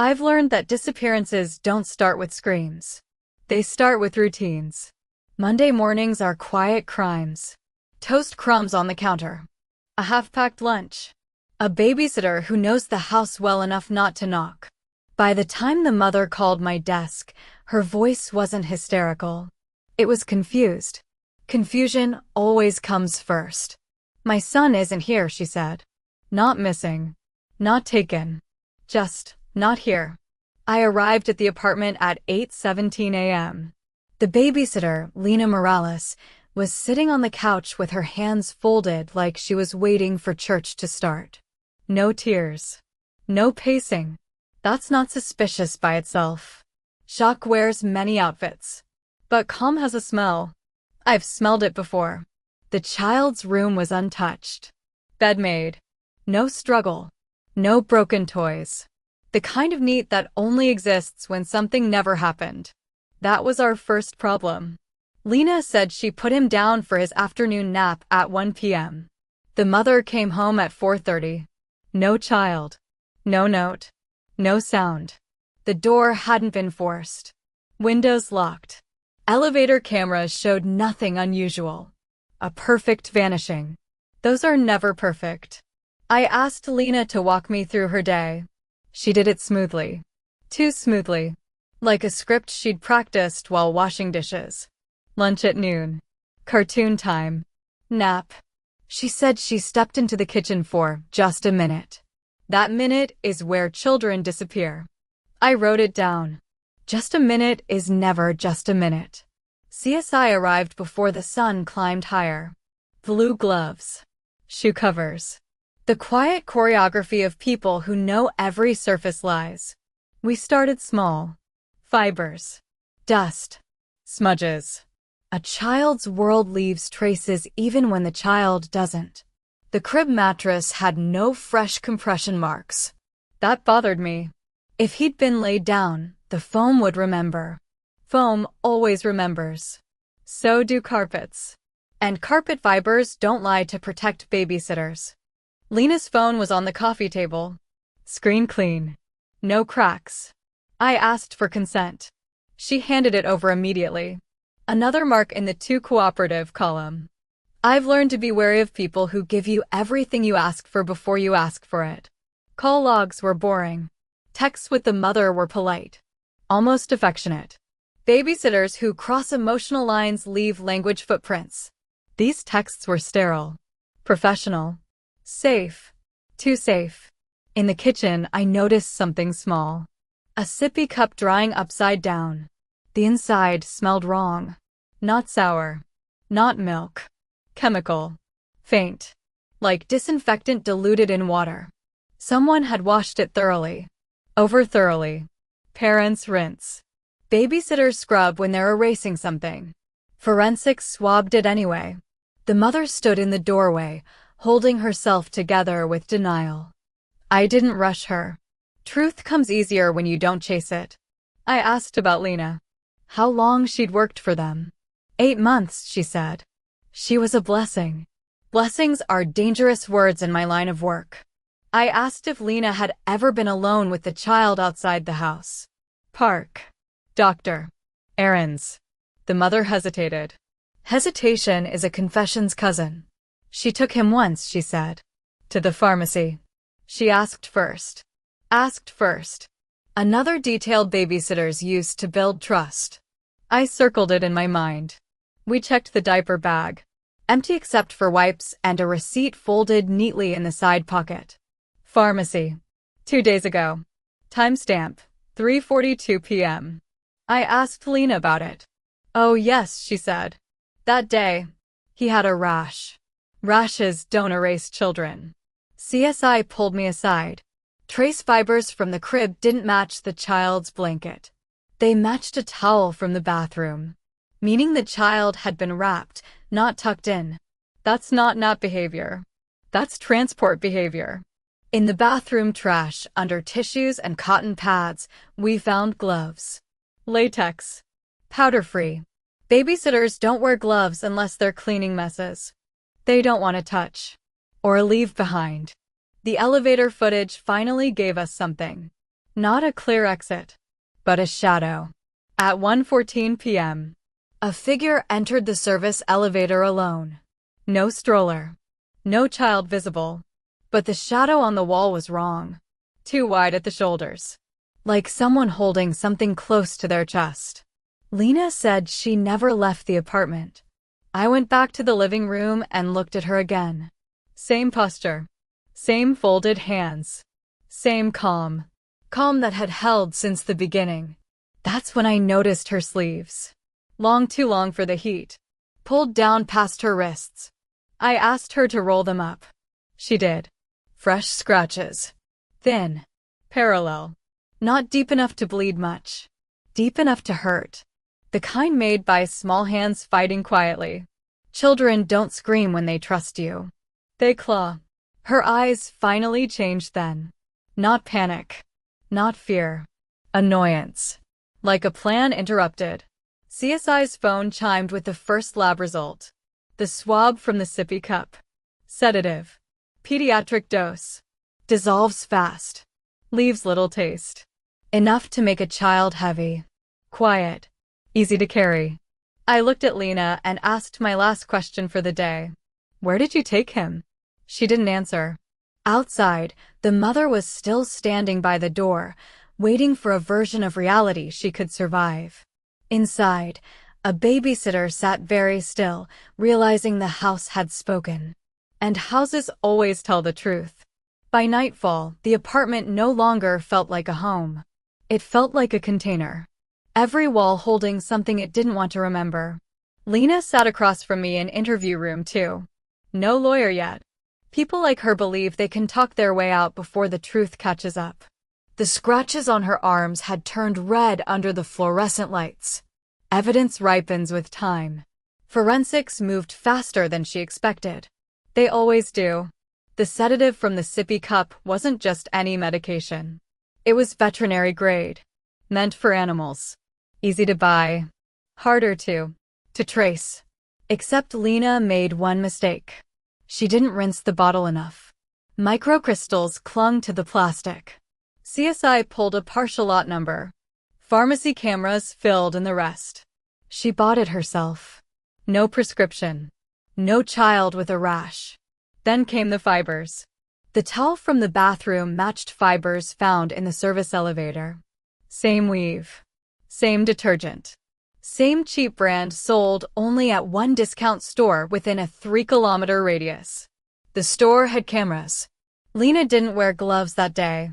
I've learned that disappearances don't start with screams. They start with routines. Monday mornings are quiet crimes. Toast crumbs on the counter. A half-packed lunch. A babysitter who knows the house well enough not to knock. By the time the mother called my desk, her voice wasn't hysterical. It was confused. Confusion always comes first. "My son isn't here," she said. "Not missing. Not taken. Just not here." I arrived at the apartment at 8:17 a.m. The babysitter, Lena Morales, was sitting on the couch with her hands folded like she was waiting for church to start. No tears. No pacing. That's not suspicious by itself. Shock wears many outfits. But calm has a smell. I've smelled it before. The child's room was untouched. Bed made. No struggle. No broken toys. The kind of neat that only exists when something never happened. That was our first problem. Lena said she put him down for his afternoon nap at 1 p.m. The mother came home at 4:30. No child. No note. No sound. The door hadn't been forced. Windows locked. Elevator cameras showed nothing unusual. A perfect vanishing. Those are never perfect. I asked Lena to walk me through her day. She did it smoothly. Too smoothly. Like a script she'd practiced while washing dishes. Lunch at noon. Cartoon time. Nap. She said she stepped into the kitchen for just a minute. That minute is where children disappear. I wrote it down. Just a minute is never just a minute. CSI arrived before the sun climbed higher. Blue gloves. Shoe covers. The quiet choreography of people who know every surface lies. We started small. Fibers. Dust. Smudges. A child's world leaves traces even when the child doesn't. The crib mattress had no fresh compression marks. That bothered me. If he'd been laid down, the foam would remember. Foam always remembers. So do carpets. And carpet fibers don't lie to protect babysitters. Lena's phone was on the coffee table. Screen clean. No cracks. I asked for consent. She handed it over immediately. Another mark in the too cooperative column. I've learned to be wary of people who give you everything you ask for before you ask for it. Call logs were boring. Texts with the mother were polite. Almost affectionate. Babysitters who cross emotional lines leave language footprints. These texts were sterile. Professional. Safe. Too safe. In the kitchen, I noticed something small. A sippy cup drying upside down. The inside smelled wrong. Not sour. Not milk. Chemical. Faint. Like disinfectant diluted in water. Someone had washed it thoroughly. Over thoroughly. Parents rinse. Babysitters scrub when they're erasing something. Forensics swabbed it anyway. The mother stood in the doorway, holding herself together with denial. I didn't rush her. Truth comes easier when you don't chase it. I asked about Lena. How long she'd worked for them. 8 months, she said. She was a blessing. Blessings are dangerous words in my line of work. I asked if Lena had ever been alone with the child outside the house. Park. Doctor. Errands. The mother hesitated. Hesitation is a confession's cousin. She took him once, she said. To the pharmacy. She asked first. Asked first. Another detailed babysitters used to build trust. I circled it in my mind. We checked the diaper bag. Empty except for wipes and a receipt folded neatly in the side pocket. Pharmacy. 2 days ago. Timestamp. 3:42 p.m. I asked Lena about it. Oh yes, she said. That day, he had a rash. Rashes don't erase children. CSI pulled me aside. Trace fibers from the crib didn't match the child's blanket. They matched a towel from the bathroom, meaning the child had been wrapped, not tucked in. That's not nap behavior. That's transport behavior. In the bathroom trash, under tissues and cotton pads, we found gloves. Latex. Powder-free. Babysitters don't wear gloves unless they're cleaning messes. They don't want to touch. Or leave behind. The elevator footage finally gave us something. Not a clear exit, but a shadow. At 1:14 p.m., a figure entered the service elevator alone. No stroller. No child visible. But the shadow on the wall was wrong. Too wide at the shoulders. Like someone holding something close to their chest. Lena said she never left the apartment. I went back to the living room and looked at her again. Same posture. Same folded hands. Same calm. Calm that had held since the beginning. That's when I noticed her sleeves. Long, too long for the heat. Pulled down past her wrists. I asked her to roll them up. She did. Fresh scratches. Thin. Parallel. Not deep enough to bleed much. Deep enough to hurt. The kind made by small hands fighting quietly. Children don't scream when they trust you. They claw. Her eyes finally changed then. Not panic. Not fear. Annoyance. Like a plan interrupted. CSI's phone chimed with the first lab result. The swab from the sippy cup. Sedative. Pediatric dose. Dissolves fast. Leaves little taste. Enough to make a child heavy. Quiet. Easy to carry. I looked at Lena and asked my last question for the day. Where did you take him? She didn't answer. Outside, the mother was still standing by the door, waiting for a version of reality she could survive. Inside, a babysitter sat very still, realizing the house had spoken. And houses always tell the truth. By nightfall, the apartment no longer felt like a home. It felt like a container. Every wall holding something it didn't want to remember. Lena sat across from me in interview room 2. No lawyer yet. People like her believe they can talk their way out before the truth catches up. The scratches on her arms had turned red under the fluorescent lights. Evidence ripens with time. Forensics moved faster than she expected. They always do. The sedative from the sippy cup wasn't just any medication. It was veterinary grade. Meant for animals. Easy to buy. Harder to trace. Except Lena made one mistake. She didn't rinse the bottle enough. Microcrystals clung to the plastic. CSI pulled a partial lot number. Pharmacy cameras filled in the rest. She bought it herself. No prescription. No child with a rash. Then came the fibers. The towel from the bathroom matched fibers found in the service elevator. Same weave. Same detergent. Same cheap brand sold only at one discount store within a 3-kilometer radius. The store had cameras. Lena didn't wear gloves that day.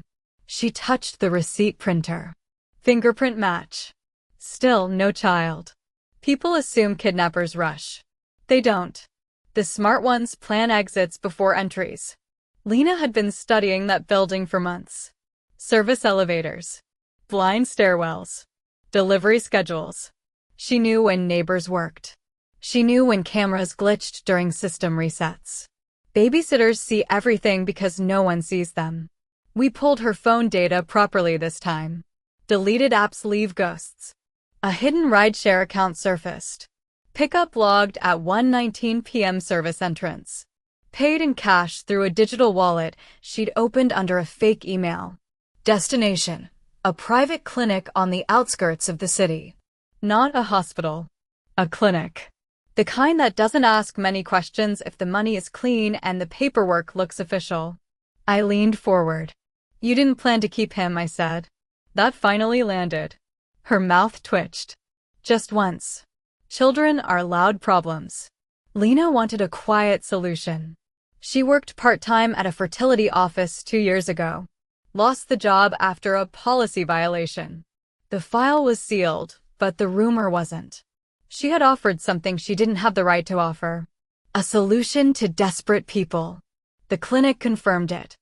She touched the receipt printer. Fingerprint match. Still no child. People assume kidnappers rush. They don't. The smart ones plan exits before entries. Lena had been studying that building for months. Service elevators. Blind stairwells. Delivery schedules. She knew when neighbors worked. She knew when cameras glitched during system resets. Babysitters see everything because no one sees them. We pulled her phone data properly this time. Deleted apps leave ghosts. A hidden rideshare account surfaced. Pickup logged at 1:19 p.m. service entrance. Paid in cash through a digital wallet she'd opened under a fake email. Destination: a private clinic on the outskirts of the city. Not a hospital. A clinic. The kind that doesn't ask many questions if the money is clean and the paperwork looks official. I leaned forward. You didn't plan to keep him, I said. That finally landed. Her mouth twitched. Just once. Children are loud problems. Lena wanted a quiet solution. She worked part-time at a fertility office 2 years ago. Lost the job after a policy violation. The file was sealed, but the rumor wasn't. She had offered something she didn't have the right to offer. A solution to desperate people. The clinic confirmed it.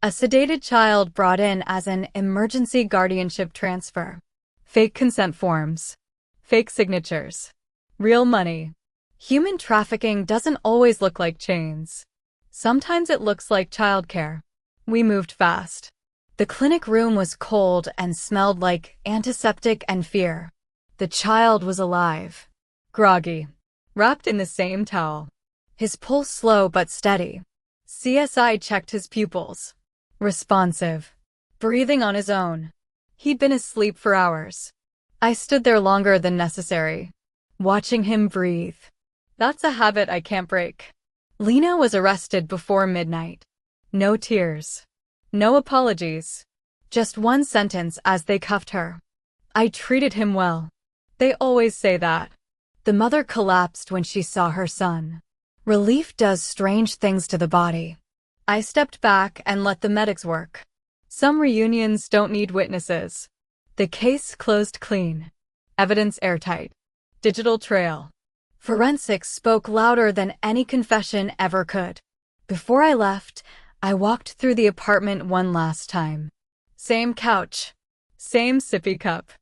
A sedated child brought in as an emergency guardianship transfer. Fake consent forms. Fake signatures. Real money. Human trafficking doesn't always look like chains. Sometimes it looks like childcare. We moved fast. The clinic room was cold and smelled like antiseptic and fear. The child was alive. Groggy. Wrapped in the same towel. His pulse slow but steady. CSI checked his pupils. Responsive. Breathing on his own. He'd been asleep for hours. I stood there longer than necessary, watching him breathe. That's a habit I can't break. Lena was arrested before midnight. No tears. No apologies. Just one sentence as they cuffed her. I treated him well. They always say that. The mother collapsed when she saw her son. Relief does strange things to the body. I stepped back and let the medics work. Some reunions don't need witnesses. The case closed clean. Evidence airtight. Digital trail. Forensics spoke louder than any confession ever could. Before I left, I walked through the apartment one last time. Same couch. Same sippy cup.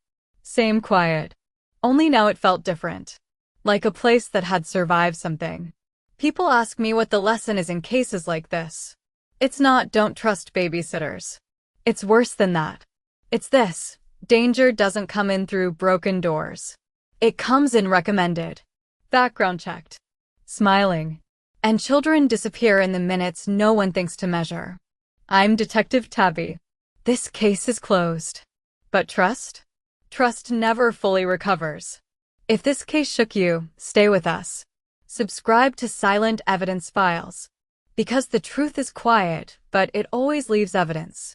Same quiet. Only now it felt different. Like a place that had survived something. People ask me what the lesson is in cases like this. It's not don't trust babysitters. It's worse than that. It's this: danger doesn't come in through broken doors. It comes in recommended, background checked, smiling, and children disappear in the minutes no one thinks to measure. I'm Detective Tabby. This case is closed. But trust? Trust never fully recovers. If this case shook you, stay with us. Subscribe to Silent Evidence Files. Because the truth is quiet, but it always leaves evidence.